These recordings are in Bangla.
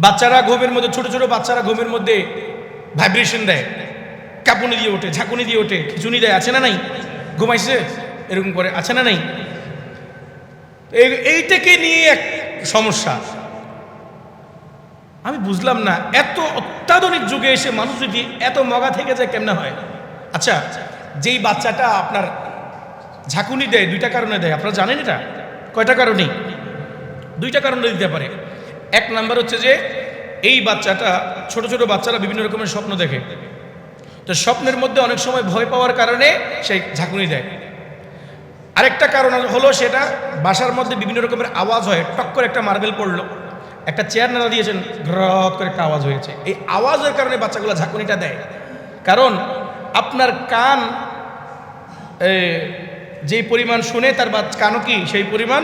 বাচ্চারা ঘুমের মধ্যে, ছোট ছোট বাচ্চারা ঘুমের মধ্যে ভাইব্রেশন দেয়, কাঁপুনি দিয়ে ওঠে, ঝাঁকুনি দিয়ে ওঠে, খিচুনি দেয়, আছে না নাই? ঘুমাইছে এরকম করে, আছে না নাই? এইটাকে নিয়ে এক সমস্যা। আমি বুঝলাম না, এত অত্যাধুনিক যুগে এসে মানুষ যদি এত মগা থেকে যায় কেমনে হয়? আচ্ছা, যেই বাচ্চাটা আপনার ঝাঁকুনি দেয় দুইটা কারণে দেয়, আপনারা জানেন এটা? কয়টা কারণে? দুইটা কারণে দিতে পারে। এক নাম্বার হচ্ছে যে এই বাচ্চাটা, ছোট ছোট বাচ্চারা বিভিন্ন রকমের স্বপ্ন দেখে, তো স্বপ্নের মধ্যে অনেক সময় ভয় পাওয়ার কারণে সেই ঝাঁকুনি দেয়। আরেকটা কারণ হলো সেটা বাসার মধ্যে বিভিন্ন রকমের আওয়াজ হয়, টক করে একটা মার্বেল পড়লো, একটা চেয়ার নাড়া দিয়েছেন, গ্রত করে একটা আওয়াজ হয়েছে, এই আওয়াজের কারণে বাচ্চাগুলো ঝাঁকুনিটা দেয়। কারণ আপনার কান যেই পরিমাণ শুনে তার কানও কি সেই পরিমাণ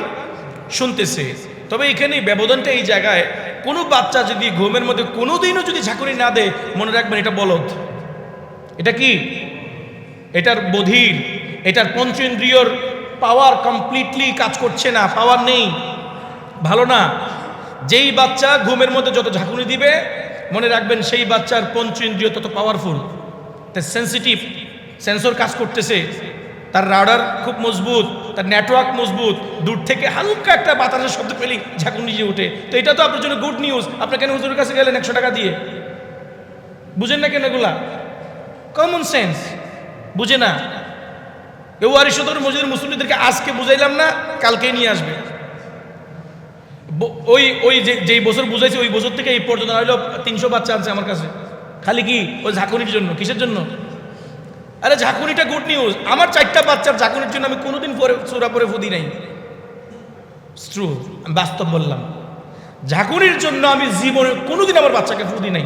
শুনতেছে। তবে এখানে ব্যবধানটা এই জায়গায়, কোনো বাচ্চা যদি ঘুমের মধ্যে কোনোদিনও যদি ঝাঁকুনি না দেয়, মনে রাখবেন এটা বলদ। এটা কি? এটার বধির, এটার পঞ্চেন্দ্রিয়র পাওয়ার কমপ্লিটলি কাজ করছে না, পাওয়ার নেই, ভালো না। যেই বাচ্চা ঘুমের মধ্যে যত ঝাঁকুনি দিবে, মনে রাখবেন সেই বাচ্চার পঞ্চেন্দ্রিয় তত পাওয়ারফুল, তার সেন্সিটিভ সেন্সর কাজ করতেছে, তার রাডার খুব মজবুত, তার নেটওয়ার্ক মজবুত। দূর থেকে হালকা একটা বাতাসের শব্দ পেলেই ঝাঁকুনি দিয়ে ওঠে। তো এটা তো আপনার জন্য গুড নিউজ। আপনি কেন হুজুরের কাছে গেলেন 100 টাকা দিয়ে? বুঝেন না কেন এগুলা? কমন সেন্স বুঝে না। এ ওয়ারিশতর মসজিদের মুসল্লিদেরকে আজকে বুঝাইলাম না, কালকেই নিয়ে আসবে। ওই যেই বছর বুঝাইছে ওই বছর থেকে এই পর্যন্ত হইলো 300 বাচ্চা আনছে আমার কাছে, খালি কি ওই ঝাঁকুনির জন্য। কিসের জন্য? আরে ঝাঁকুনিটা গুড নিউজ। আমার 4টা বাচ্চার ঝাঁকুনির জন্য আমি কোনোদিন সূরা পড়ে ফুদি নাই। ট্রু, আমি বাস্তব বললাম। ঝাঁকুনির জন্য আমি জীবনে কোনোদিন আমার বাচ্চাকে ফুদি নাই।